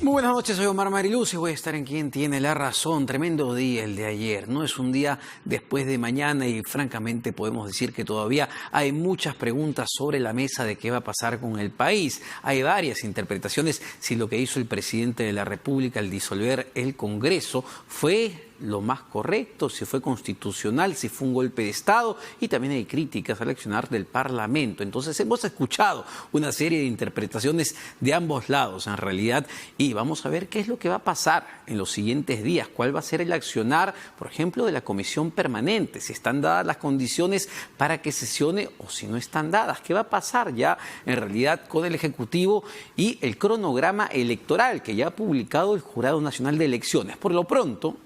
Muy buenas noches, soy Omar Mariluz y voy a estar en Quien Tiene la Razón. Tremendo día el de ayer, no es un día después de mañana y francamente podemos decir que todavía hay muchas preguntas sobre la mesa de qué va a pasar con el país. Hay varias interpretaciones si lo que hizo el presidente de la República al disolver el Congreso fue lo más correcto, si fue constitucional, si fue un golpe de Estado, y también hay críticas al accionar del Parlamento. Entonces hemos escuchado una serie de interpretaciones de ambos lados en realidad y vamos a ver qué es lo que va a pasar en los siguientes días, cuál va a ser el accionar, por ejemplo, de la Comisión Permanente, si están dadas las condiciones para que sesione o si no están dadas, qué va a pasar ya en realidad con el Ejecutivo y el cronograma electoral que ya ha publicado el Jurado Nacional de Elecciones. Por lo pronto,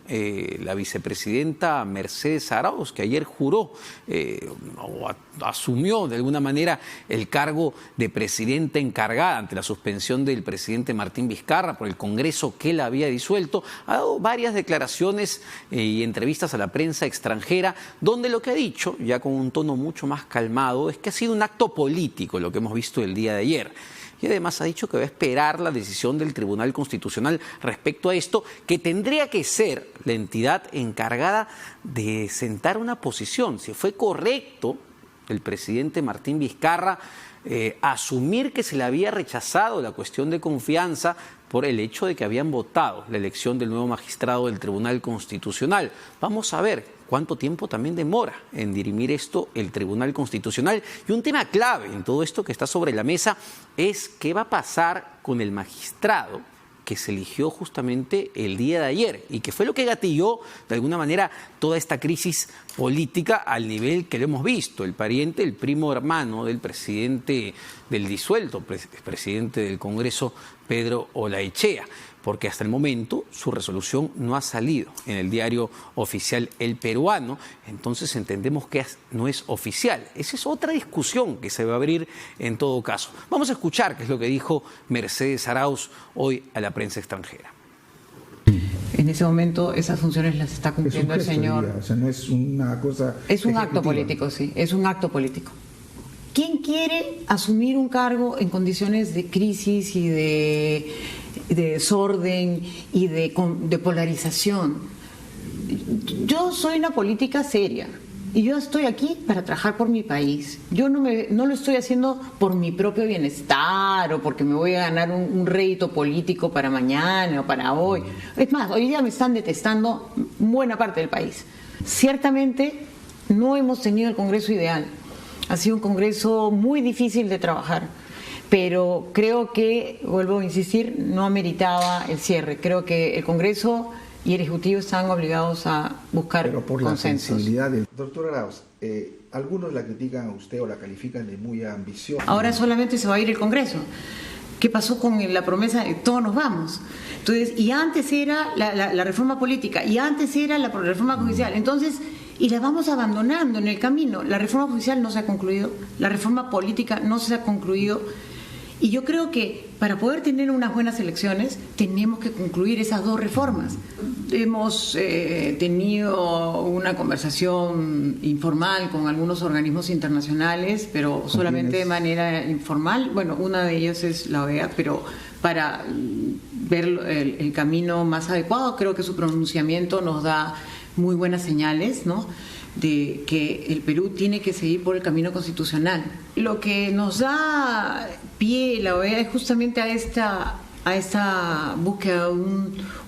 la vicepresidenta Mercedes Arauz, que ayer juró o asumió de alguna manera el cargo de presidenta encargada ante la suspensión del presidente Martín Vizcarra por el Congreso que la había disuelto, ha dado varias declaraciones y entrevistas a la prensa extranjera, donde lo que ha dicho, ya con un tono mucho más calmado, es que ha sido un acto político lo que hemos visto el día de ayer. Y además ha dicho que va a esperar la decisión del Tribunal Constitucional respecto a esto, que tendría que ser la entidad encargada de sentar una posición. Si fue correcto el presidente Martín Vizcarra asumir que se le había rechazado la cuestión de confianza por el hecho de que habían votado la elección del nuevo magistrado del Tribunal Constitucional. Vamos a ver cuánto tiempo también demora en dirimir esto el Tribunal Constitucional. Y un tema clave en todo esto que está sobre la mesa es qué va a pasar con el magistrado que se eligió justamente el día de ayer y que fue lo que gatilló de alguna manera toda esta crisis política al nivel que lo hemos visto. El pariente, el primo hermano del presidente del disuelto, presidente del Congreso, Pedro Olaechea, porque hasta el momento su resolución no ha salido en el diario oficial El Peruano, entonces entendemos que no es oficial. Esa es otra discusión que se va a abrir en todo caso. Vamos a escuchar qué es lo que dijo Mercedes Arauz hoy a la prensa extranjera. En ese momento esas funciones las está cumpliendo el señor. O sea, no es una cosa. Es un acto político, sí, es un acto político. ¿Quién quiere asumir un cargo en condiciones de crisis y de desorden y de polarización? Yo soy una política seria y yo estoy aquí para trabajar por mi país. Yo no lo estoy haciendo por mi propio bienestar o porque me voy a ganar un rédito político para mañana o para hoy. Es más, hoy día me están detestando buena parte del país. Ciertamente no hemos tenido el Congreso ideal. Ha sido un Congreso muy difícil de trabajar, pero creo que, vuelvo a insistir, no ameritaba el cierre. Creo que el Congreso y el Ejecutivo están obligados a buscar consensos. Pero por la sensibilidad del... Doctora Arauz, algunos la critican a usted o la califican de muy ambiciosa. Ahora solamente se va a ir el Congreso. ¿Qué pasó con la promesa de todos nos vamos? Entonces, y antes era la reforma política, y antes era la reforma judicial. Entonces, y la vamos abandonando en el camino. La reforma judicial no se ha concluido, la reforma política no se ha concluido. Y yo creo que para poder tener unas buenas elecciones tenemos que concluir esas dos reformas. Hemos tenido una conversación informal con algunos organismos internacionales, pero solamente de manera informal. Bueno, una de ellas es la OEA, pero para ver el camino más adecuado, creo que su pronunciamiento nos da muy buenas señales, ¿no?, de que el Perú tiene que seguir por el camino constitucional. Lo que nos da pie la OEA es justamente a esta búsqueda de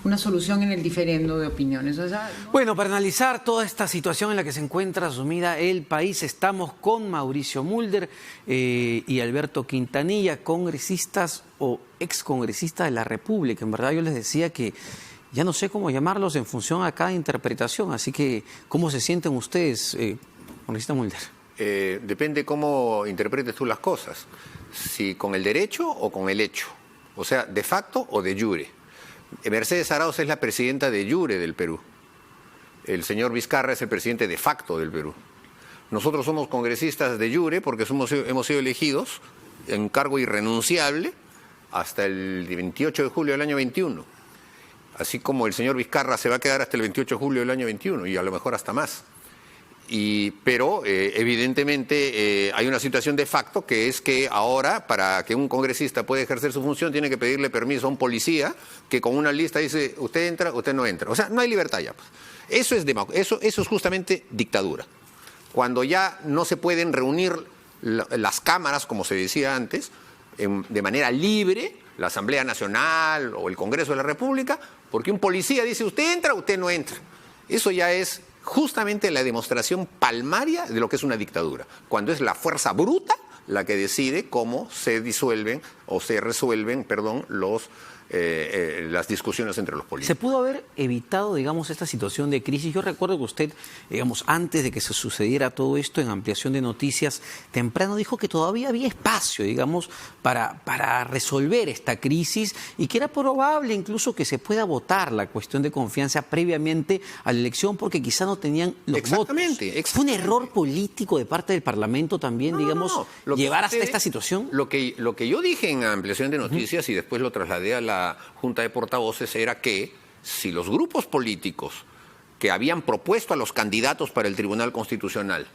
una solución en el diferendo de opiniones. O sea, ¿no? Bueno, para analizar toda esta situación en la que se encuentra sumida el país, estamos con Mauricio Mulder y Alberto Quintanilla, congresistas o excongresistas de la República. En verdad yo les decía que ya no sé cómo llamarlos en función a cada interpretación, así que ¿cómo se sienten ustedes, congresista Mulder? Depende cómo interpretes tú las cosas, si con el derecho o con el hecho, o sea, de facto o de jure. Mercedes Arauz es la presidenta de jure del Perú, el señor Vizcarra es el presidente de facto del Perú. Nosotros somos congresistas de jure porque hemos sido elegidos en cargo irrenunciable hasta el 28 de julio del año 21. Así como el señor Vizcarra se va a quedar hasta el 28 de julio del año 21 y a lo mejor hasta más. Pero evidentemente hay una situación de facto, que es que ahora, para que un congresista pueda ejercer su función, tiene que pedirle permiso a un policía que con una lista dice, usted entra, usted no entra. O sea, no hay libertad ya. Eso es justamente dictadura. Cuando ya no se pueden reunir las cámaras, como se decía antes, de manera libre, la Asamblea Nacional o el Congreso de la República, porque un policía dice, usted entra, usted no entra. Eso ya es justamente la demostración palmaria de lo que es una dictadura, cuando es la fuerza bruta la que decide cómo se disuelven o se resuelven, las discusiones entre los políticos. ¿Se pudo haber evitado, digamos, esta situación de crisis? Yo recuerdo que usted, digamos, antes de que se sucediera todo esto en Ampliación de Noticias, temprano dijo que todavía había espacio, digamos, para resolver esta crisis y que era probable incluso que se pueda votar la cuestión de confianza previamente a la elección porque quizá no tenían los votos. ¿Fue un error político de parte del Parlamento también, llevar hasta esta situación? Lo que yo dije en Ampliación de Noticias y después lo trasladé a la Junta de Portavoces era que si los grupos políticos que habían propuesto a los candidatos para el Tribunal Constitucional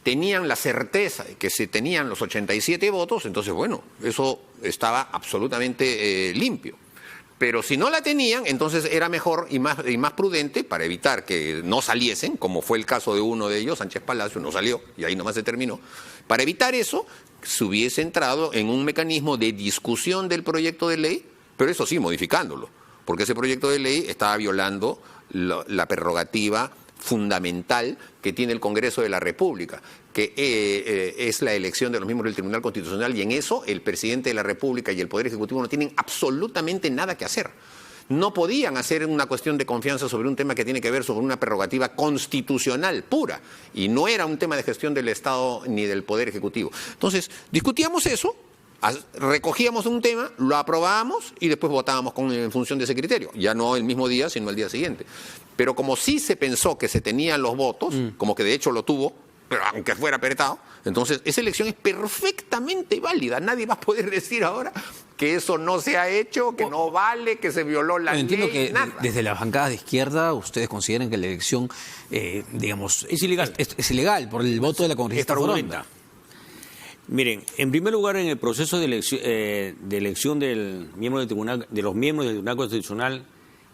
tenían la certeza de que se tenían los 87 votos, entonces, bueno, eso estaba absolutamente limpio. Pero si no la tenían, entonces era mejor y más prudente, para evitar que no saliesen, como fue el caso de uno de ellos, Sánchez Palacio, no salió y ahí nomás se terminó. Para evitar eso, se hubiese entrado en un mecanismo de discusión del proyecto de ley, pero eso sí, modificándolo, porque ese proyecto de ley estaba violando la prerrogativa fundamental que tiene el Congreso de la República, que es la elección de los miembros del Tribunal Constitucional, y en eso el presidente de la República y el Poder Ejecutivo no tienen absolutamente nada que hacer. No podían hacer una cuestión de confianza sobre un tema que tiene que ver sobre una prerrogativa constitucional pura, y no era un tema de gestión del Estado ni del Poder Ejecutivo. Entonces, discutíamos eso, recogíamos un tema, lo aprobábamos y después votábamos en función de ese criterio. Ya no el mismo día, sino el día siguiente. Pero como sí se pensó que se tenían los votos, como que de hecho lo tuvo, pero aunque fuera apretado, entonces esa elección es perfectamente válida. Nadie va a poder decir ahora que eso no se ha hecho, que no vale, que se violó la ley. Entiendo que nada. desde las bancadas de izquierda ustedes consideran que la elección, digamos, es ilegal. Es ilegal por el voto de la congresista Foronda. Miren, en primer lugar, en el proceso de elección de los miembros del Tribunal Constitucional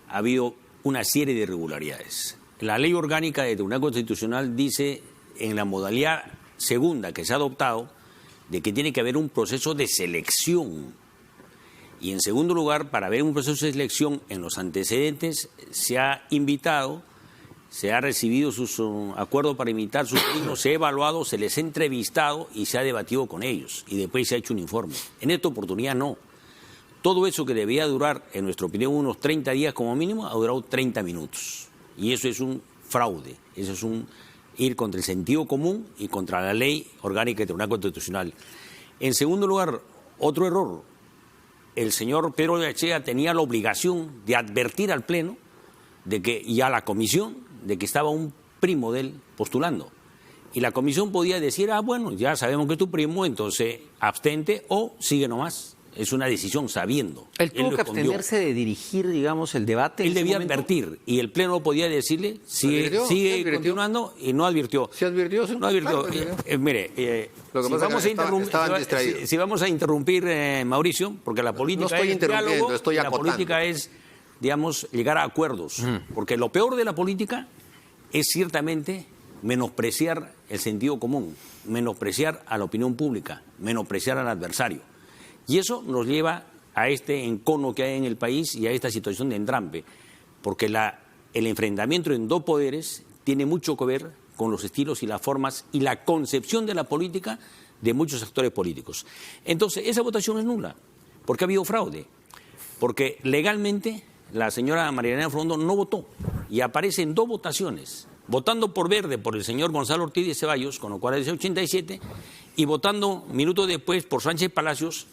ha habido una serie de irregularidades. La ley orgánica del Tribunal Constitucional dice, en la modalidad segunda que se ha adoptado, de que tiene que haber un proceso de selección. Y en segundo lugar, para haber un proceso de selección, en los antecedentes se ha invitado, se ha recibido sus acuerdos para invitar sus hijos, se ha evaluado, se les ha entrevistado y se ha debatido con ellos. Y después se ha hecho un informe. En esta oportunidad no. Todo eso que debía durar, en nuestra opinión, unos 30 días como mínimo, ha durado 30 minutos. Y eso es un fraude, eso es ir contra el sentido común y contra la ley orgánica del Tribunal Constitucional. En segundo lugar, otro error. El señor Pedro Olachea tenía la obligación de advertir al Pleno y a la Comisión de que estaba un primo de él postulando. Y la Comisión podía decir, bueno, ya sabemos que es tu primo, entonces abstente o sigue nomás. Es una decisión sabiendo. Él tuvo que abstenerse de dirigir, digamos, el debate. Él debía advertir y el Pleno podía decirle, sigue continuando, y no advirtió. ¿Se advirtió? No advirtió. Mire, si vamos a interrumpir, Mauricio, porque la política no estoy interrumpiendo, diálogo, estoy acotando. La política es, digamos, llegar a acuerdos. Porque lo peor de la política es ciertamente menospreciar el sentido común, menospreciar a la opinión pública, menospreciar al adversario. Y eso nos lleva a este encono que hay en el país y a esta situación de entrampe, porque el enfrentamiento en dos poderes tiene mucho que ver con los estilos y las formas y la concepción de la política de muchos actores políticos. Entonces, esa votación es nula, porque ha habido fraude, porque legalmente la señora Marianela Frondo no votó y aparece en dos votaciones, votando por verde por el señor Gonzalo Ortiz de Ceballos, con lo cual es 87, y votando minutos después por Sánchez Palacios,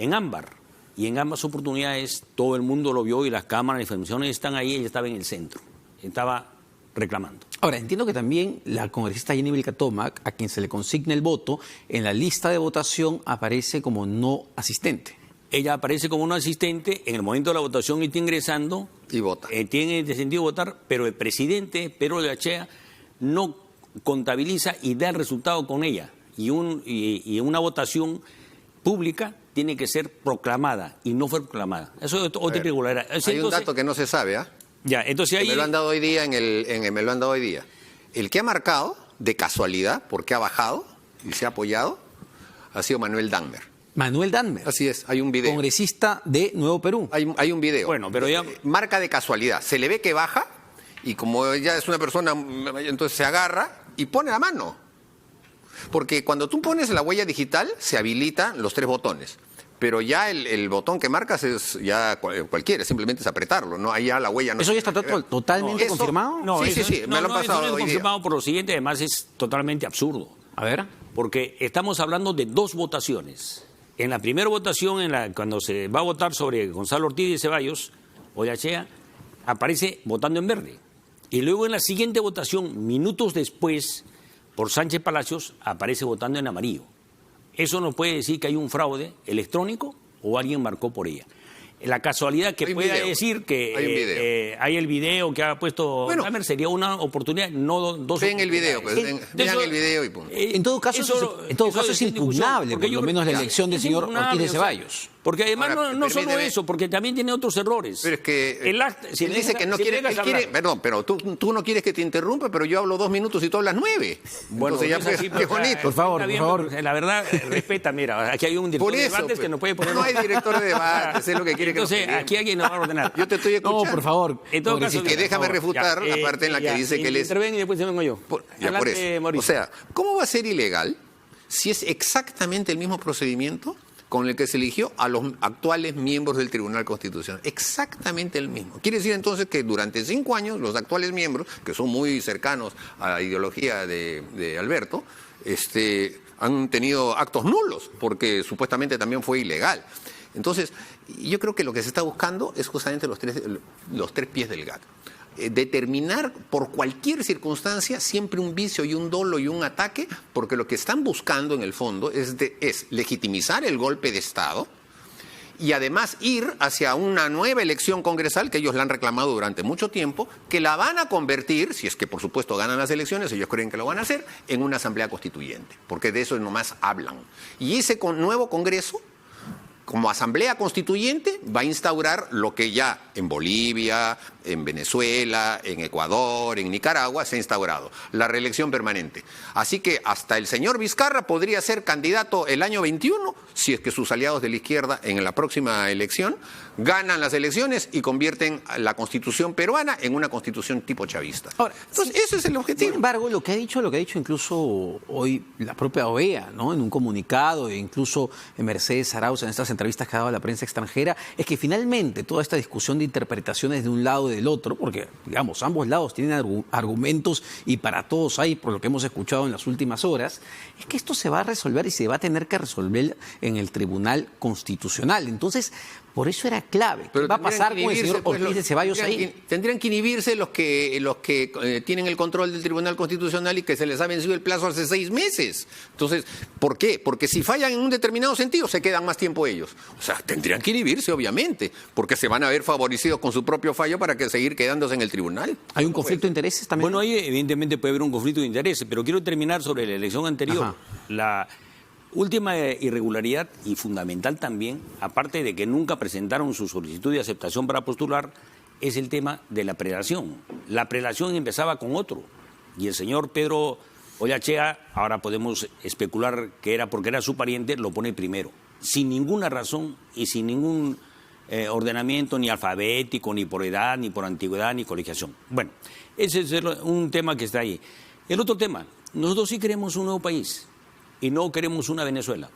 en ámbar, y en ambas oportunidades todo el mundo lo vio y las cámaras de informaciones están ahí, ella estaba en el centro, estaba reclamando. Ahora, entiendo que también la congresista Jenny Vilcatomac, a quien se le consigna el voto, en la lista de votación aparece como no asistente. Ella aparece como no asistente, en el momento de la votación está ingresando y vota. Tiene sentido votar, pero el presidente Pedro Olachea no contabiliza y da el resultado con ella. Y una votación pública tiene que ser proclamada y no fue proclamada. Eso es otra irregularidad. Hay un dato que no se sabe, ¿ah? Ya, entonces ahí... Me lo han dado hoy día me lo han dado hoy día. El que ha marcado, de casualidad, porque ha bajado y se ha apoyado, ha sido Manuel Danmer. Manuel Danmer. Así es, hay un video. Congresista de Nuevo Perú. Hay un video. Bueno, pero ya... Marca de casualidad. Se le ve que baja y como ella es una persona, entonces se agarra y pone la mano. Porque cuando tú pones la huella digital, se habilitan los 3 botones. Pero ya el botón que marcas es ya cualquiera, simplemente es apretarlo, ¿no? Ahí ya la huella no... ¿Eso ya está totalmente eso, confirmado? No, sí, me lo han pasado eso no hoy es día. confirmado por lo siguiente, además es totalmente absurdo. A ver. Porque estamos hablando de 2 votaciones. En la primera votación, cuando se va a votar sobre Gonzalo Ortiz de Ceballos, Ollachea, aparece votando en verde. Y luego en la siguiente votación, minutos después, por Sánchez Palacios, aparece votando en amarillo. Eso nos puede decir que hay un fraude electrónico o alguien marcó por ella. La casualidad que pueda decir que hay el video que ha puesto Danmer sería una oportunidad, no 2 Ven el video, pues, vean el video y punto. En todo caso, es impugnable, por lo menos la elección del señor Ortiz de Ceballos. Porque además Ahora, no solo eso, porque también tiene otros errores. Pero es que él dice que no quiere, perdón, pero tú no quieres que te interrumpa, pero yo hablo 2 minutos y tú hablas 9. Bueno, entonces ya así, qué bonito. Por favor. La verdad, respeta, mira, aquí hay un director de debates que nos puede poner... No hay director de debates, es lo que quiere que nos Entonces, aquí alguien nos va a ordenar. Yo te estoy escuchando. No, por favor. En todo caso, que déjame refutar la parte en la que dice que él es... Intervengo y después vengo yo. Por eso. Mauricio. O sea, ¿cómo va a ser ilegal si es exactamente el mismo procedimiento con el que se eligió a los actuales miembros del Tribunal Constitucional? Exactamente el mismo. Quiere decir entonces que durante 5 años los actuales miembros, que son muy cercanos a la ideología de Alberto, han tenido actos nulos, porque supuestamente también fue ilegal. Entonces, yo creo que lo que se está buscando es justamente los tres pies del gato. Determinar por cualquier circunstancia siempre un vicio y un dolo y un ataque, porque lo que están buscando en el fondo es legitimizar el golpe de Estado y además ir hacia una nueva elección congresal que ellos la han reclamado durante mucho tiempo, que la van a convertir, si es que por supuesto ganan las elecciones, ellos creen que lo van a hacer, en una asamblea constituyente, porque de eso nomás hablan. Y ese nuevo Congreso, como asamblea constituyente, va a instaurar lo que ya en Bolivia, en Venezuela, en Ecuador, en Nicaragua se ha instaurado, la reelección permanente. Así que hasta el señor Vizcarra podría ser candidato el año 21, si es que sus aliados de la izquierda en la próxima elección ganan las elecciones y convierten la constitución peruana en una constitución tipo chavista. Ahora, entonces, ese es el objetivo. Sin embargo, lo que ha dicho incluso hoy la propia OEA, ¿no? En un comunicado, e incluso Mercedes Arauz en estas entrevistas que ha dado a la prensa extranjera, es que finalmente toda esta discusión de interpretaciones de un lado y del otro, porque, digamos, ambos lados tienen argumentos y para todos hay, por lo que hemos escuchado en las últimas horas, es que esto se va a resolver y se va a tener que resolver en el Tribunal Constitucional. Entonces, por eso era clave. ¿Qué va a pasar con el señor Ortiz de Ceballos ahí? Tendrían que inhibirse los que tienen el control del Tribunal Constitucional y que se les ha vencido el plazo hace 6 meses. Entonces, ¿por qué? Porque si fallan en un determinado sentido, se quedan más tiempo ellos. O sea, tendrían que inhibirse, obviamente, porque se van a ver favorecidos con su propio fallo para que seguir quedándose en el tribunal. ¿Hay un conflicto de intereses también? Bueno, ahí evidentemente puede haber un conflicto de intereses, pero quiero terminar sobre la elección anterior. Ajá. La última irregularidad y fundamental también, aparte de que nunca presentaron su solicitud de aceptación para postular, es el tema de la prelación. La prelación empezaba con otro, y el señor Pedro Ollachea, ahora podemos especular que era porque era su pariente, lo pone primero, sin ninguna razón y sin ningún ordenamiento ni alfabético, ni por edad, ni por antigüedad, ni colegiación. Bueno, ese es un tema que está ahí. El otro tema, nosotros sí queremos un nuevo país y no queremos una Venezuela,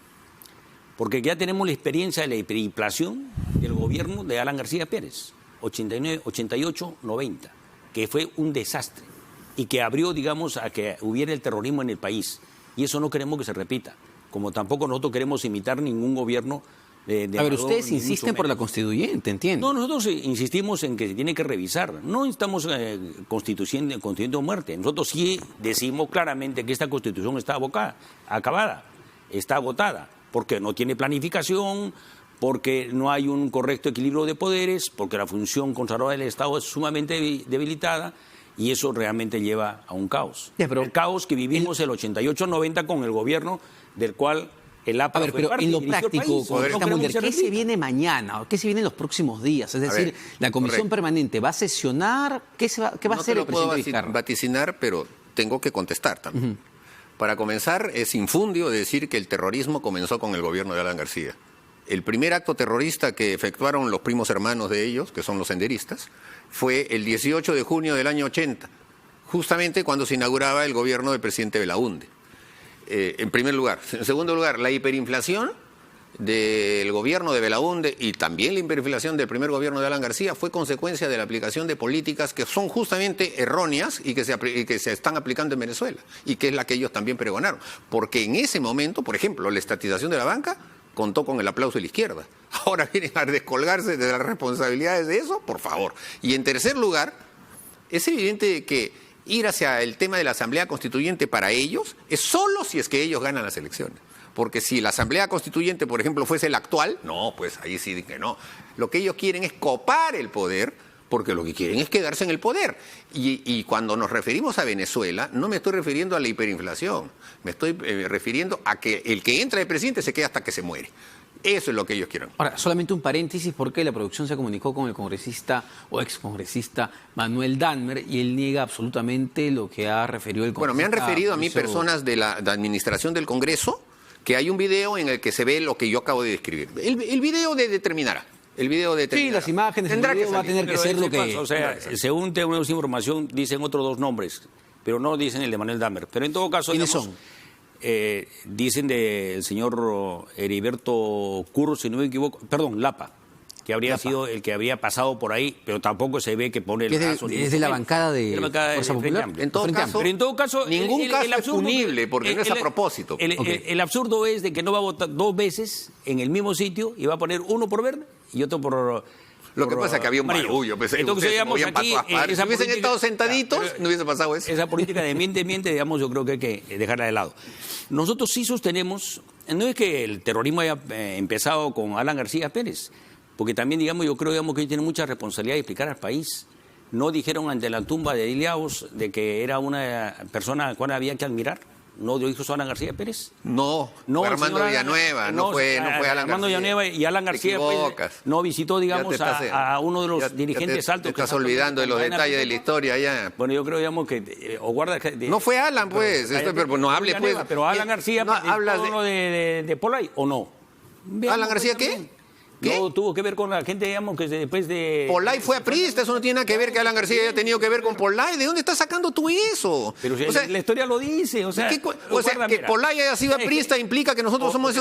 porque ya tenemos la experiencia de la hiperinflación del gobierno de Alan García Pérez, 89, 88, 90, que fue un desastre y que abrió, digamos, a que hubiera el terrorismo en el país. Y eso no queremos que se repita, como tampoco nosotros queremos imitar ningún gobierno de a ver, ustedes ni insisten mucho por la menos. constituyente, entiendo. No, nosotros insistimos en que se tiene que revisar. No estamos constituyendo muerte. Nosotros sí decimos claramente que esta constitución está acabada, está agotada, porque no tiene planificación, porque no hay un correcto equilibrio de poderes, porque la función conservadora del Estado es sumamente debilitada y eso realmente lleva a un caos. Ya, pero el caos que vivimos el 88-90 con el gobierno del cual el APRA A ver, fue pero parte en y lo dirigió el práctico, país. Congresista No queremos Mulder, que ¿qué se repita. viene mañana? ¿Qué se viene en los próximos días? Es decir, ver, la comisión correcto. permanente va a sesionar, ¿qué va a hacer el presidente Vizcarra? Vaticinar, pero tengo que contestar también. Para comenzar, es infundio decir que el terrorismo comenzó con el gobierno de Alan García. El primer acto terrorista que efectuaron los primos hermanos de ellos, que son los senderistas, fue el 18 de junio del año 80, justamente cuando se inauguraba el gobierno del presidente Belaúnde. En primer lugar. En segundo lugar, la hiperinflación del gobierno de Belaúnde y también la hiperinflación del primer gobierno de Alan García fue consecuencia de la aplicación de políticas que son justamente erróneas y que se están aplicando en Venezuela y que es la que ellos también pregonaron. Porque en ese momento, por ejemplo, la estatización de la banca contó con el aplauso de la izquierda. Ahora vienen a descolgarse de las responsabilidades de eso, por favor. Y en tercer lugar, es evidente que ir hacia el tema de la Asamblea Constituyente para ellos es solo si es que ellos ganan las elecciones. Porque si la Asamblea Constituyente, por ejemplo, fuese la actual, no, pues ahí sí que no. Lo que ellos quieren es copar el poder, porque lo que quieren es quedarse en el poder. Y cuando nos referimos a Venezuela, no me estoy refiriendo a la hiperinflación, me estoy refiriendo a que el que entra de presidente se queda hasta que se muere. Eso es lo que ellos quieren. Ahora, solamente un paréntesis, porque la producción se comunicó con el congresista o excongresista Manuel Dahmer y él niega absolutamente lo que ha referido el congresista. Bueno, me han referido a mí Lucio... personas de la administración del Congreso que hay un video en el que se ve lo que yo acabo de describir. El video determinará. El video determinará. Sí, las imágenes, Tendrá el video que va a salir. tener que Pero ser lo ese que... paso, o sea, según tenemos información, dicen otros dos nombres, pero no dicen el de Manuel Dahmer. Pero en todo caso, ¿Quiénes digamos, son? Dicen del señor Heriberto Curro, si no me equivoco, perdón, Lapa, que habría sido el que habría pasado por ahí, pero tampoco se ve que pone el Que es de- brazo. ni es de la mucho bancada de menos. La bancada Fuerza Frente Popular. Amplio. En todo Frente caso, Pero en todo caso, ningún caso es absurdo- punible, porque no es a propósito. El absurdo es de que no va a votar dos veces en el mismo sitio y va a poner uno por verde y otro por... Lo que por, pasa es que había un amarillo. barullo. Pues, Entonces, ustedes digamos, movían para aquí, todas partes. esa Si hubiesen política- estado sentaditos, Pero no hubiese pasado eso. esa política de miente, digamos, yo creo que hay que dejarla de lado. Nosotros sí sostenemos, no es que el terrorismo haya empezado con Alan García Pérez, porque también, digamos, yo creo digamos, que ellos tienen mucha responsabilidad de explicar al país. No dijeron ante la tumba de Iliaos de que era una persona a la cual había que admirar. ¿No dijo eso Alan García Pérez? No, No, fue el Armando señor Villanueva, no fue Alan Armando García. Villanueva y Alan Te García pues, equivocas. no visitó, digamos, Ya te estás, a uno de los ya dirigentes te altos. Te que estás está olvidando de los cadena detalles de la perpetua. historia ya. Bueno, yo creo, digamos, que... o guarda, No fue Alan, pues. Pero no hable, pues. Pero Alan García No, hablas de Polay, ¿o no? Veamos, ¿Alan García pues, qué? también. ¿Qué? No tuvo que ver con la gente, digamos, que después de... Polay fue aprista, eso no tiene nada que ver que Alan García haya tenido que ver con Polay. ¿De dónde estás sacando tú eso? Pero si O sea, la historia lo dice, o sea... guarda, que mira, Polay haya sido ¿sabes aprista qué? implica que nosotros somos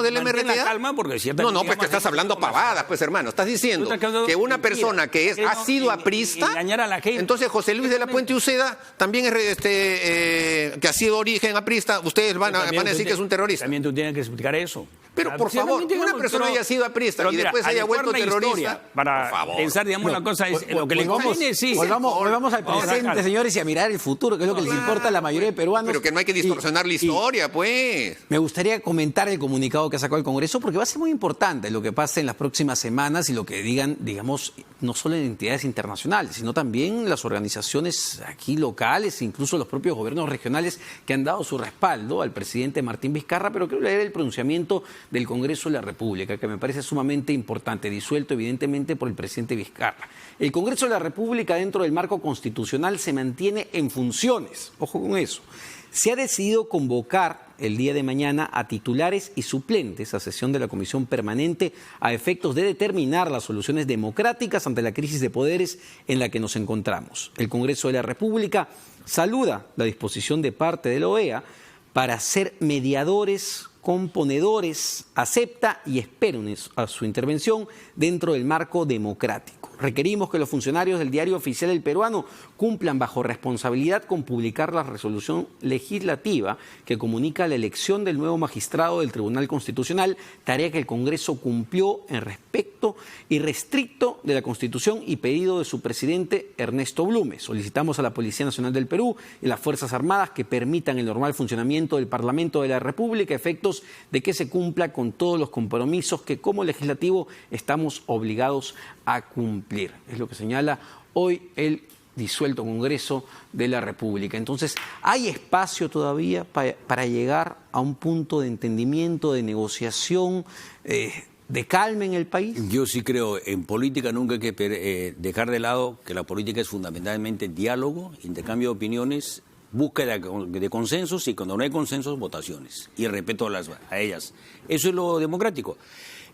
del mantén la MRTA. calma porque No, ciertamente, no, pues que digamos, estás hablando pavadas, pues hermano. Estás diciendo Tú estás hablando que una mentira. persona que ha sido aprista, engañar a la gente. entonces José Luis de la Puente Uceda también es que ha sido origen aprista, ustedes van a decir que es un terrorista. También tú tienes que explicar eso. Pero por favor, que una persona haya sido aprista y después haya vuelto terrorista, para por favor. pensar, digamos, la cosa es lo que le conviene, sí. Volvamos al Vamos a presente, sacar. señores, y a mirar el futuro, que es lo que les importa a la mayoría de peruanos. Pero que no hay que distorsionar la historia, pues. Me gustaría comentar el comunicado que ha sacado el Congreso, porque va a ser muy importante lo que pase en las próximas semanas y lo que digan, digamos, no solo en entidades internacionales, sino también las organizaciones aquí locales, incluso los propios gobiernos regionales que han dado su respaldo al presidente Martín Vizcarra, pero quiero leer el pronunciamiento del Congreso de la República, que me parece sumamente importante, disuelto evidentemente por el presidente Vizcarra. El Congreso de la República, dentro del marco constitucional, se mantiene en funciones. Ojo con eso. Se ha decidido convocar el día de mañana a titulares y suplentes a sesión de la Comisión Permanente a efectos de determinar las soluciones democráticas ante la crisis de poderes en la que nos encontramos. El Congreso de la República saluda la disposición de parte de la OEA para ser mediadores, componedores, acepta y espera a su intervención dentro del marco democrático. Requerimos que los funcionarios del Diario Oficial El Peruano cumplan bajo responsabilidad con publicar la resolución legislativa que comunica la elección del nuevo magistrado del Tribunal Constitucional, tarea que el Congreso cumplió en respecto irrestricto de la Constitución y pedido de su presidente Ernesto Blume. Solicitamos a la Policía Nacional del Perú y las Fuerzas Armadas que permitan el normal funcionamiento del Parlamento de la República a efectos de que se cumpla con todos los compromisos que como legislativo estamos obligados a cumplir. Es lo que señala hoy el disuelto Congreso de la República. Entonces, ¿hay espacio todavía para llegar a un punto de entendimiento, de negociación, de calma en el país? Yo sí creo, en política nunca hay que dejar de lado que la política es fundamentalmente diálogo, intercambio de opiniones, búsqueda de consensos y cuando no hay consensos, votaciones y respeto a ellas. Eso es lo democrático.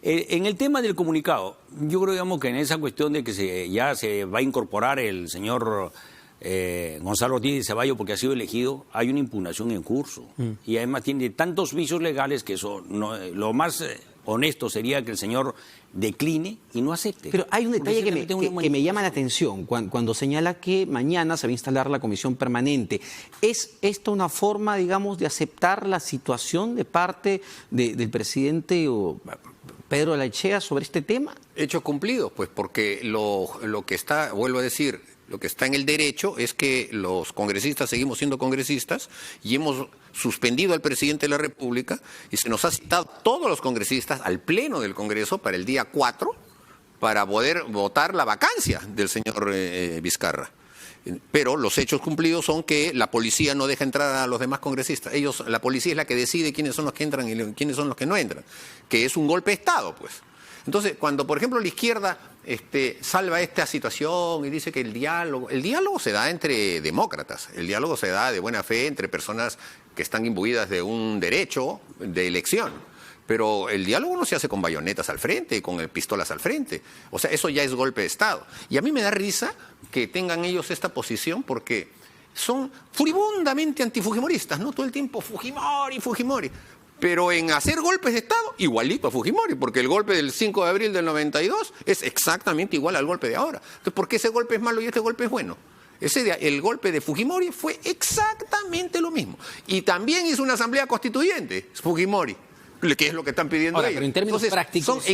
En el tema del comunicado, yo creo, digamos, que en esa cuestión de que ya se va a incorporar el señor Gonzalo Ortiz de Ceballos porque ha sido elegido, hay una impugnación en curso. Y además tiene tantos vicios legales que eso lo más honesto sería que el señor decline y no acepte. Pero hay un detalle que me llama la atención cuando señala que mañana se va a instalar la comisión permanente. ¿Es esto una forma, digamos, de aceptar la situación de parte del presidente Pedro Laechea sobre este tema? Hechos cumplidos, pues, porque lo que está, vuelvo a decir, lo que está en el derecho es que los congresistas seguimos siendo congresistas y hemos suspendido al presidente de la República y se nos ha citado todos los congresistas al Pleno del Congreso para el día 4 para poder votar la vacancia del señor Vizcarra. Pero los hechos cumplidos son que la policía no deja entrar a los demás congresistas. La policía es la que decide quiénes son los que entran y quiénes son los que no entran, que es un golpe de Estado, pues. Entonces, cuando, por ejemplo, la izquierda salva esta situación y dice que el diálogo se da entre demócratas, el diálogo se da de buena fe entre personas que están imbuidas de un derecho de elección. Pero el diálogo no se hace con bayonetas al frente, con pistolas al frente. O sea, eso ya es golpe de Estado. Y a mí me da risa que tengan ellos esta posición porque son furibundamente antifujimoristas, ¿no? Todo el tiempo Fujimori, Fujimori. Pero en hacer golpes de Estado, igualito a Fujimori, porque el golpe del 5 de abril del 92 es exactamente igual al golpe de ahora. Entonces, ¿por qué ese golpe es malo y este golpe es bueno? El golpe de Fujimori fue exactamente lo mismo. Y también hizo una asamblea constituyente, Fujimori, que es lo que están pidiendo ahora, ellos. pero en términos prácticos,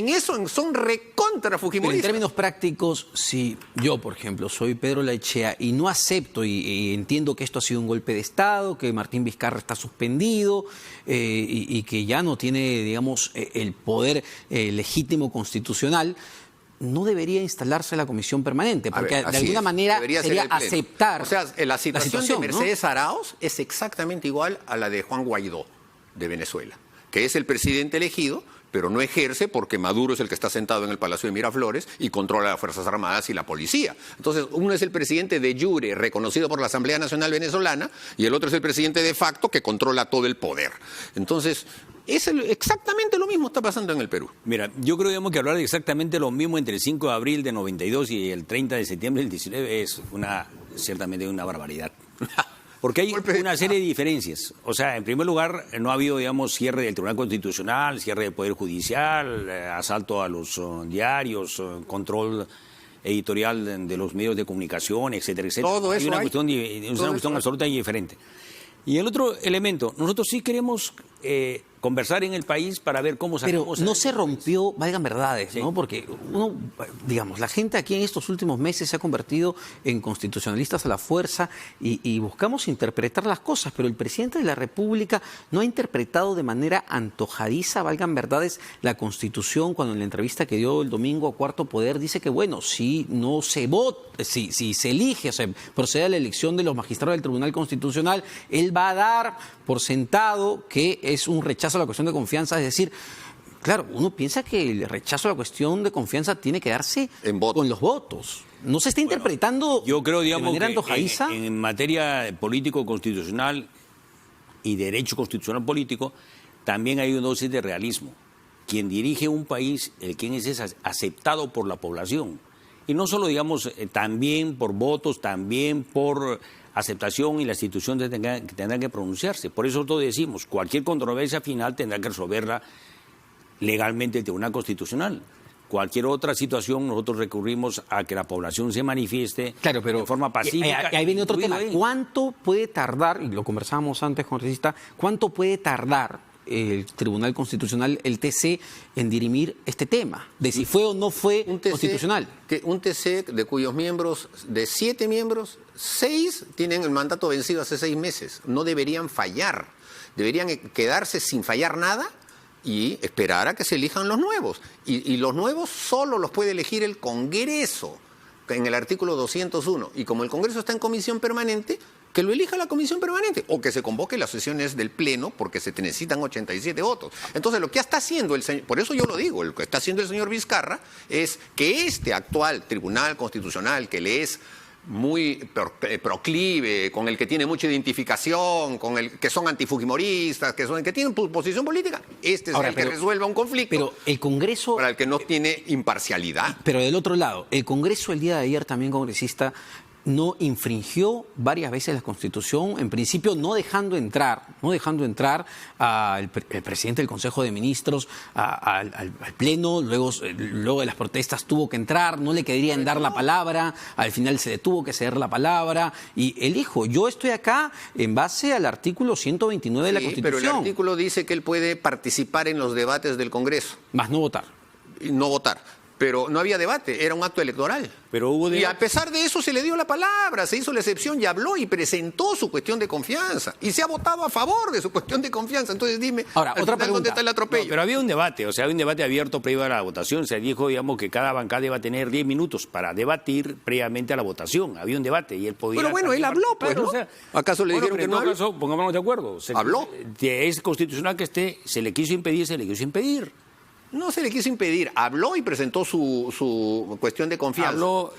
son recontra fujimoristas. Pero en términos prácticos, si yo, por ejemplo, soy Pedro Laechea y no acepto y entiendo que esto ha sido un golpe de Estado, que Martín Vizcarra está suspendido y que ya no tiene, digamos, el poder legítimo constitucional, no debería instalarse la comisión permanente, porque de alguna manera sería aceptar. O sea, la situación de Mercedes ¿no? Arauz es exactamente igual a la de Juan Guaidó, de Venezuela, que es el presidente elegido, pero no ejerce porque Maduro es el que está sentado en el Palacio de Miraflores y controla las Fuerzas Armadas y la policía. Entonces, uno es el presidente de jure, reconocido por la Asamblea Nacional Venezolana, y el otro es el presidente de facto, que controla todo el poder. Entonces, exactamente lo mismo está pasando en el Perú. Mira, yo creo, digamos, que hablar de exactamente lo mismo entre el 5 de abril de 92 y el 30 de septiembre del 19 es ciertamente una barbaridad. Porque hay una serie de diferencias. O sea, en primer lugar, no ha habido, digamos, cierre del Tribunal Constitucional, cierre del Poder Judicial, asalto a los diarios, control editorial de los medios de comunicación, etcétera, etcétera. Todo eso hay una cuestión absoluta y diferente. Y el otro elemento, nosotros sí queremos conversar en el país para ver cómo sacamos. Pero no se rompió, valgan verdades, sí, ¿no? Porque uno, digamos, la gente aquí en estos últimos meses se ha convertido en constitucionalistas a la fuerza y buscamos interpretar las cosas, pero el presidente de la República no ha interpretado de manera antojadiza, valgan verdades, la Constitución, cuando en la entrevista que dio el domingo a Cuarto Poder dice que, bueno, si no se vota, si se elige, o sea, procede a la elección de los magistrados del Tribunal Constitucional, él va a dar por sentado que es un rechazo a la cuestión de confianza, es decir, claro, uno piensa que el rechazo a la cuestión de confianza tiene que darse con los votos. No se está interpretando yo creo, digamos, de manera que antojadiza. En materia político-constitucional y derecho constitucional político, también hay una dosis de realismo. Quien dirige un país, quien es aceptado por la población. Y no solo, digamos, también por votos, también por aceptación, y la institución tendrá que pronunciarse. Por eso nosotros decimos, cualquier controversia final tendrá que resolverla legalmente el Tribunal Constitucional. Cualquier otra situación, nosotros recurrimos a que la población se manifieste de forma pacífica. Ahí viene otro tema. ¿Cuánto puede tardar, y lo conversábamos antes, congresista, cuánto puede tardar el Tribunal Constitucional, el TC, en dirimir este tema, de si fue o no fue constitucional? Un TC de cuyos miembros, de 7 miembros, 6 tienen el mandato vencido hace 6 meses. No deberían fallar. Deberían quedarse sin fallar nada y esperar a que se elijan los nuevos. Y los nuevos solo los puede elegir el Congreso. en el artículo 201. Y como el Congreso está en comisión permanente, que lo elija la comisión permanente o que se convoque las sesiones del Pleno porque se necesitan 87 votos. Entonces, lo que está haciendo el señor, por eso yo lo digo, lo que está haciendo el señor Vizcarra es que este actual Tribunal Constitucional, que le es muy proclive, con el que tiene mucha identificación, con el que son antifujimoristas, que tienen posición política, este es el que resuelva un conflicto. Pero el Congreso, para el que no tiene imparcialidad. Pero del otro lado, el Congreso el día de ayer también, congresista, no infringió varias veces la Constitución, en principio no dejando entrar al presidente del Consejo de Ministros al Pleno, luego de las protestas tuvo que entrar, no le querían dar la palabra, al final se le tuvo que ceder la palabra y él dijo, yo estoy acá en base al artículo 129 de la Constitución. Pero el artículo dice que él puede participar en los debates del Congreso. Más no votar. Y no votar. Pero no había debate, era un acto electoral. Pero hubo y a pesar de eso se le dio la palabra, se hizo la excepción y habló y presentó su cuestión de confianza. Y se ha votado a favor de su cuestión de confianza. Entonces dime, ahora, otra pregunta. ¿dónde está el atropello? No, pero había un debate, o sea, había un debate abierto previo a la votación. Se dijo, digamos, que cada bancada iba a tener 10 minutos para debatir previamente a la votación. Había un debate y él podía... Pero bueno, él habló, pues, ¿no? O sea, ¿acaso le dijeron que no habló? Caso, pongámonos de acuerdo. ¿Habló? Es constitucional que esté, se le quiso impedir. No se le quiso impedir, habló y presentó su cuestión de confianza. Habló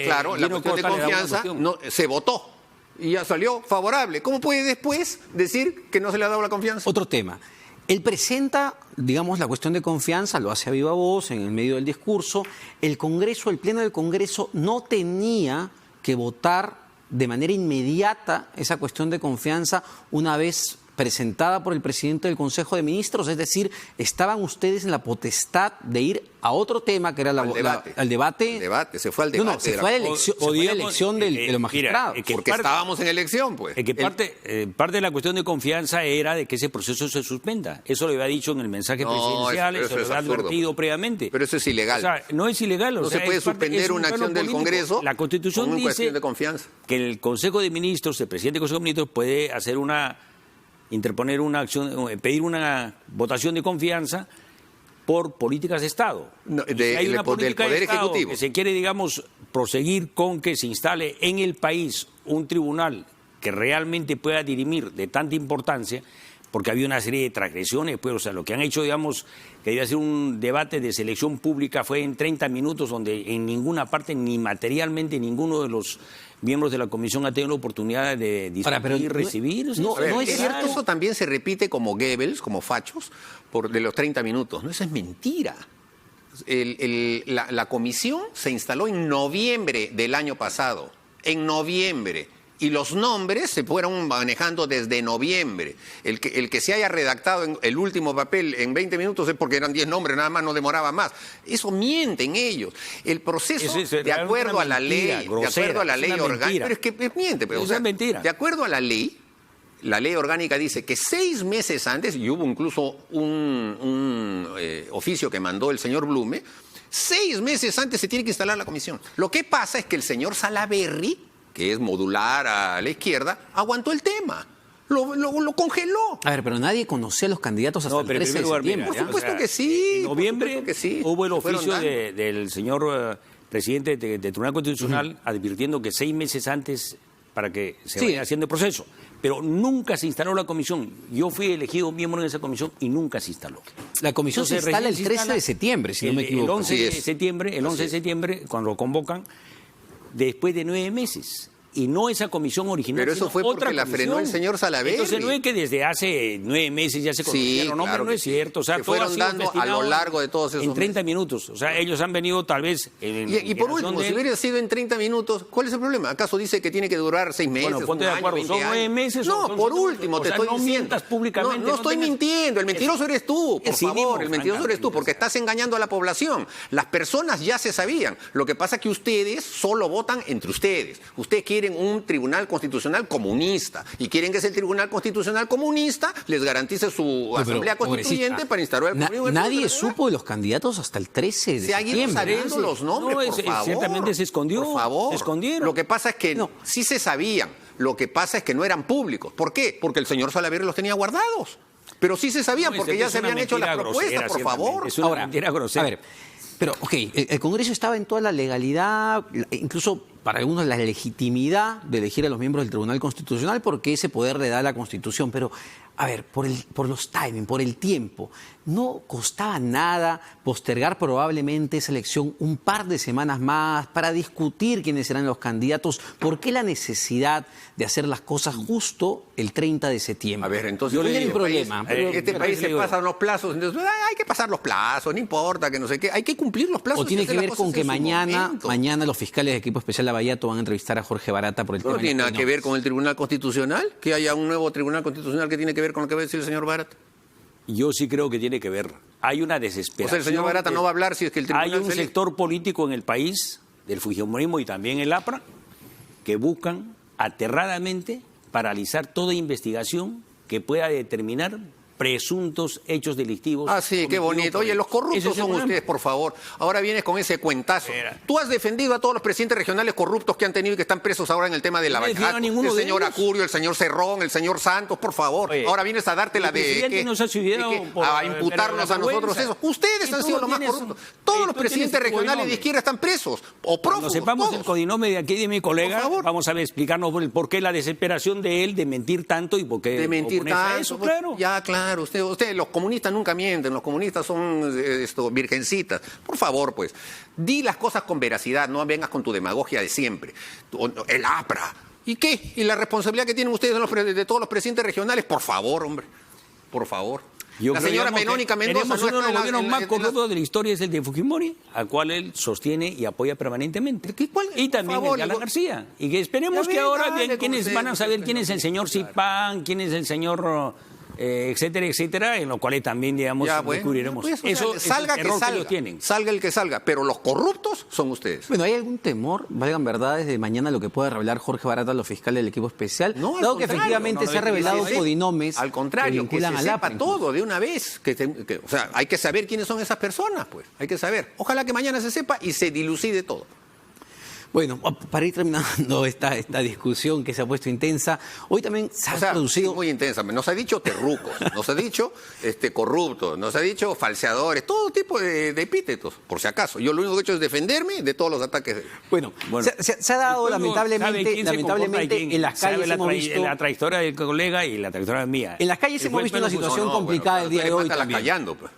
claro, la cuestión de confianza se votó y ya salió favorable. ¿Cómo puede después decir que no se le ha dado la confianza? Otro tema. Él presenta, digamos, la cuestión de confianza, lo hace a viva voz en el medio del discurso. El Congreso, el Pleno del Congreso no tenía que votar de manera inmediata esa cuestión de confianza una vez presentada por el presidente del Consejo de Ministros, es decir, estaban ustedes en la potestad de ir a otro tema que era al debate. Al debate, se fue al debate. No, se fue a la elección de los magistrados. Porque estábamos en elección, pues. Es que parte de la cuestión de confianza era de que ese proceso se suspenda. Eso lo había dicho en el mensaje presidencial, eso lo había advertido previamente. Pero eso es ilegal. O sea, no es ilegal. No se puede suspender una acción del Congreso. La Constitución dice de confianza. Que el Consejo de Ministros, el presidente del Consejo de Ministros, puede hacer interponer una acción, pedir una votación de confianza por políticas de Estado. Hay una política del Poder Ejecutivo que se quiere, digamos, proseguir con que se instale en el país un tribunal que realmente pueda dirimir de tanta importancia, porque había una serie de transgresiones, pues, o sea, lo que han hecho, digamos, que iba a ser un debate de selección pública fue en 30 minutos, donde en ninguna parte, ni materialmente, ninguno de los miembros de la comisión ha tenido la oportunidad de discutir y recibir. No es cierto, eso también se repite como Goebbels, como fachos, de los 30 minutos. No, eso es mentira. La comisión se instaló en noviembre del año pasado, en noviembre. Y los nombres se fueron manejando desde noviembre. El que se haya redactado en el último papel en 20 minutos es porque eran 10 nombres, nada más, no demoraba más. Eso mienten ellos. El proceso, de acuerdo a la ley, orgánica. Pero es que miente. Pero, es mentira. De acuerdo a la ley orgánica dice que 6 meses antes, y hubo incluso un oficio que mandó el señor Blume, 6 meses antes se tiene que instalar la comisión. Lo que pasa es que el señor Salaverry, que es modular a la izquierda, aguantó el tema, lo congeló. A ver, pero nadie conocía a los candidatos hasta el 13 de septiembre. Por supuesto que sí. En noviembre hubo el oficio del señor presidente del Tribunal Constitucional advirtiendo que 6 meses antes para que se vaya haciendo el proceso. Pero nunca se instaló la comisión. Yo fui elegido miembro de esa comisión y nunca se instaló. La comisión se instala el 13 de septiembre, si no me equivoco. El 11 de septiembre, cuando lo convocan, después de 9 meses. Y no esa comisión original. Pero eso fue porque la frenó el señor Salaverry. Entonces no es que desde hace 9 meses ya se conocieron. No, pero no es cierto. O sea, se fueron dando a lo largo de todos esos en 30 minutos. O sea, ellos han venido tal vez... Y por último, si hubiera sido en 30 minutos, ¿cuál es el problema? ¿Acaso dice que tiene que durar 6 meses? Bueno, ponte de acuerdo. ¿Son 9 meses? No, por último, te estoy diciendo. No mientas públicamente. No estoy mintiendo. El mentiroso eres tú, por favor. El mentiroso eres tú, porque estás engañando a la población. Las personas ya se sabían. Lo que pasa es que ustedes solo votan entre ustedes. Ustedes quieren un tribunal constitucional comunista y quieren que ese tribunal constitucional comunista les garantice su asamblea constituyente para instaurar el gobierno. Nadie supo de los candidatos hasta el 13 de septiembre. Se han ido sabiendo los nombres, por favor. Ciertamente se escondió. Por favor. Se escondieron. Lo que pasa es que sí se sabían. Lo que pasa es que no eran públicos. ¿Por qué? Porque el señor Salaverry los tenía guardados. Pero sí se sabían porque ya se habían hecho las propuestas, por favor. Es una mentira grosera. A ver, Pero, ok, el Congreso estaba en toda la legalidad, incluso para algunos la legitimidad de elegir a los miembros del Tribunal Constitucional, porque ese poder le da la Constitución. Pero, a ver, por los timing, por el tiempo, ¿no costaba nada postergar probablemente esa elección un par de semanas más para discutir quiénes serán los candidatos? ¿Por qué la necesidad de hacer las cosas justo el 30 de septiembre? A ver, entonces... Yo le digo un problema. Este país se pasan los plazos, entonces hay que pasar los plazos, no importa, que no sé qué, hay que cumplir los plazos. O tiene que ver con que mañana los fiscales del equipo especial Lavallato van a entrevistar a Jorge Barata por el tema. No tiene nada que ver con el Tribunal Constitucional, que haya un nuevo Tribunal Constitucional que tiene que ver con lo que va a decir el señor Barata. Yo sí creo que tiene que ver. Hay una desesperación. O sea, el señor Barata no va a hablar si es que el Tribunal... Hay un sector político en el país, del fujimorismo y también el APRA, que buscan aterradamente paralizar toda investigación que pueda determinar presuntos hechos delictivos. Ah, sí, qué bonito. Oye, los corruptos son ustedes, por favor. Ahora vienes con ese cuentazo. Tú has defendido a todos los presidentes regionales corruptos que han tenido y que están presos ahora en el tema de Lavallato. El señor Acurio, el señor Cerrón, el señor Santos, por favor. Oye, ahora vienes a darte la de a imputarnos a nosotros eso. Ustedes han sido los más corruptos. Todos los presidentes regionales de izquierda están presos o prófugos. Cuando sepamos todos. el codinome de aquí de mi colega, Por favor. vamos a ver, explicarnos por qué la desesperación de él de mentir tanto y por qué De mentir oponerse a tanto. eso, claro. Ya, claro. Usted, los comunistas nunca mienten, los comunistas son virgencitas. Por favor, pues, di las cosas con veracidad, no vengas con tu demagogia de siempre. El APRA. ¿Y qué? ¿Y la responsabilidad que tienen ustedes de todos los presidentes regionales? Por favor, hombre. Por favor. Yo La creo, señora digamos, Penónica que Mendoza tenemos uno de los gobiernos más las... corruptos de la historia, es el de Fujimori, al cual él sostiene y apoya permanentemente. Y también favor, el de Alan García. Y que esperemos Ya que ven, ahora dale, quienes como van a sea, saber pues, quién es el señor claro. Zipán, quién es el señor... etcétera, etcétera, en lo cual también, digamos, Ya, bueno, descubriremos. pues, o sea, Eso es salga el que error salga, ellos tienen. salga el que salga, pero los corruptos son ustedes. Bueno, ¿hay algún temor, valgan verdades, de mañana lo que pueda revelar Jorge Barata a los fiscales del equipo especial? No, al dado que contrario, efectivamente se ha revelado codinomes al contrario, que que vinculan se al sepa APRA. todo de una vez. O sea, hay que saber quiénes son esas personas, pues. Hay que saber. Ojalá que mañana se sepa y se dilucide todo. Bueno, para ir terminando esta discusión que se ha puesto intensa, hoy también se ha producido... Sí, muy intensa. Nos ha dicho terrucos, nos ha dicho corruptos, nos ha dicho falseadores, todo tipo de epítetos, por si acaso. Yo lo único que he hecho es defenderme de todos los ataques. Bueno, se ha dado lamentablemente en las calles hemos visto... La trayectoria del colega y la trayectoria mía. En las calles hemos visto una situación complicada el día de hoy también. Callando, pues.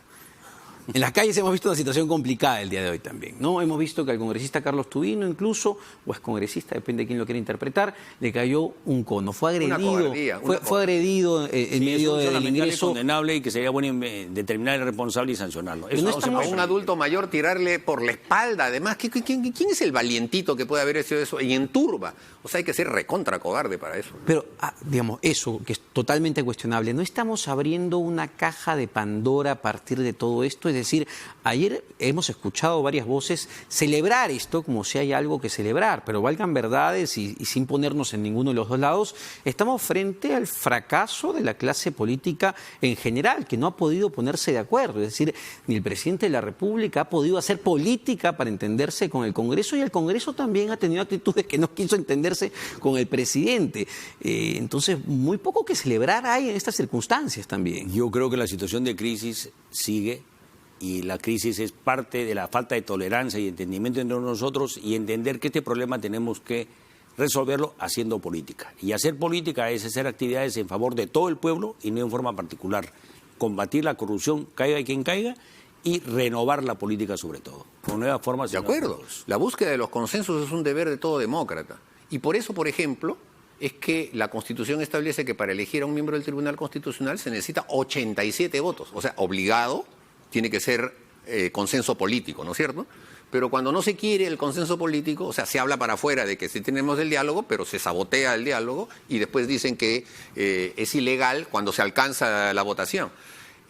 En las calles hemos visto una situación complicada el día de hoy también, ¿no? Hemos visto que al congresista Carlos Tubino incluso, o es congresista, depende de quién lo quiera interpretar, le cayó un cono. Fue agredido, fue agredido en medio del ingreso. Condenable y que sería bueno determinar el responsable y sancionarlo. Pero Eso A un adulto mayor tirarle por la espalda, además, ¿quién es el valientito que puede haber hecho eso? Y en turba. O sea, hay que ser recontra cobarde para eso. Pero, digamos, eso, que es totalmente cuestionable, ¿no estamos abriendo una caja de Pandora a partir de todo esto? Es decir, ayer hemos escuchado varias voces celebrar esto como si hay algo que celebrar, pero valgan verdades y sin ponernos en ninguno de los dos lados, estamos frente al fracaso de la clase política en general, que no ha podido ponerse de acuerdo. Es decir, ni el presidente de la República ha podido hacer política para entenderse con el Congreso y el Congreso también ha tenido actitudes que no quiso entenderse con el presidente. Entonces, muy poco que celebrar hay en estas circunstancias también. Yo creo que la situación de crisis sigue y la crisis es parte de la falta de tolerancia y entendimiento entre nosotros y entender que este problema tenemos que resolverlo haciendo política. Y hacer política es hacer actividades en favor de todo el pueblo y no en forma particular. Combatir la corrupción, caiga quien caiga, y renovar la política sobre todo, con nuevas formas. De acuerdo. La búsqueda de los consensos es un deber de todo demócrata. Y por eso, por ejemplo, es que la Constitución establece que para elegir a un miembro del Tribunal Constitucional se necesita 87 votos. O sea, obligado tiene que ser consenso político, ¿no es cierto? Pero cuando no se quiere el consenso político, o sea, se habla para afuera de que sí tenemos el diálogo, pero se sabotea el diálogo y después dicen que es ilegal cuando se alcanza la votación.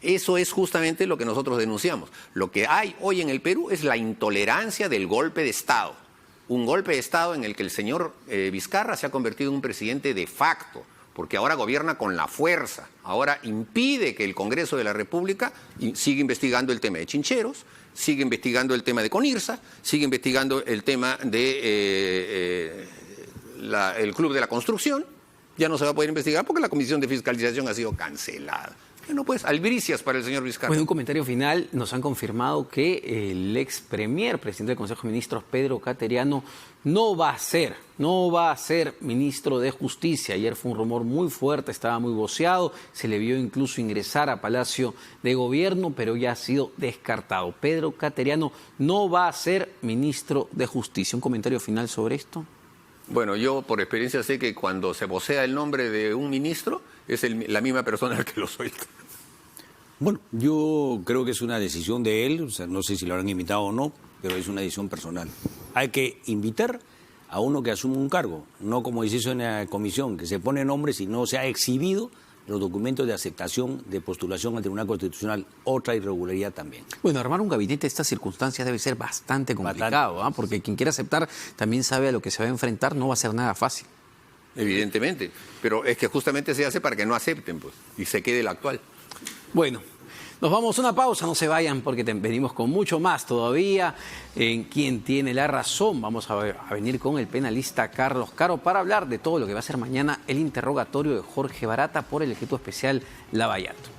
Eso es justamente lo que nosotros denunciamos. Lo que hay hoy en el Perú es la intolerancia del golpe de Estado. Un golpe de Estado en el que el señor Vizcarra se ha convertido en un presidente de facto, porque ahora gobierna con la fuerza, ahora impide que el Congreso de la República siga investigando el tema de Chincheros, sigue investigando el tema de Conirsa, sigue investigando el tema de el Club de la Construcción. Ya no se va a poder investigar porque la Comisión de Fiscalización ha sido cancelada. Bueno, pues, albricias para el señor Vizcarra. Bueno, un comentario final. Nos han confirmado que el ex premier, presidente del Consejo de Ministros, Pedro Cateriano, no va a ser ministro de Justicia. Ayer fue un rumor muy fuerte, estaba muy voceado, se le vio incluso ingresar a Palacio de Gobierno, pero ya ha sido descartado. Pedro Cateriano no va a ser ministro de Justicia. ¿Un comentario final sobre esto? Bueno, yo por experiencia sé que cuando se vocea el nombre de un ministro, es la misma persona que lo suelta. Bueno, yo creo que es una decisión de él, o sea, no sé si lo habrán invitado o no, pero es una decisión personal. Hay que invitar a uno que asume un cargo, no como se hizo en la comisión, que se pone nombres y no se ha exhibido los documentos de aceptación de postulación al Tribunal Constitucional, otra irregularidad también. Bueno, armar un gabinete de estas circunstancias debe ser bastante complicado, porque quien quiera aceptar también sabe a lo que se va a enfrentar, no va a ser nada fácil. Evidentemente, pero es que justamente se hace para que no acepten, pues, y se quede el actual. Bueno, nos vamos a una pausa, no se vayan porque venimos con mucho más todavía. En Quién tiene la razón, vamos a venir con el penalista Carlos Caro para hablar de todo lo que va a ser mañana el interrogatorio de Jorge Barata por el Ejecutivo Especial Lavallato.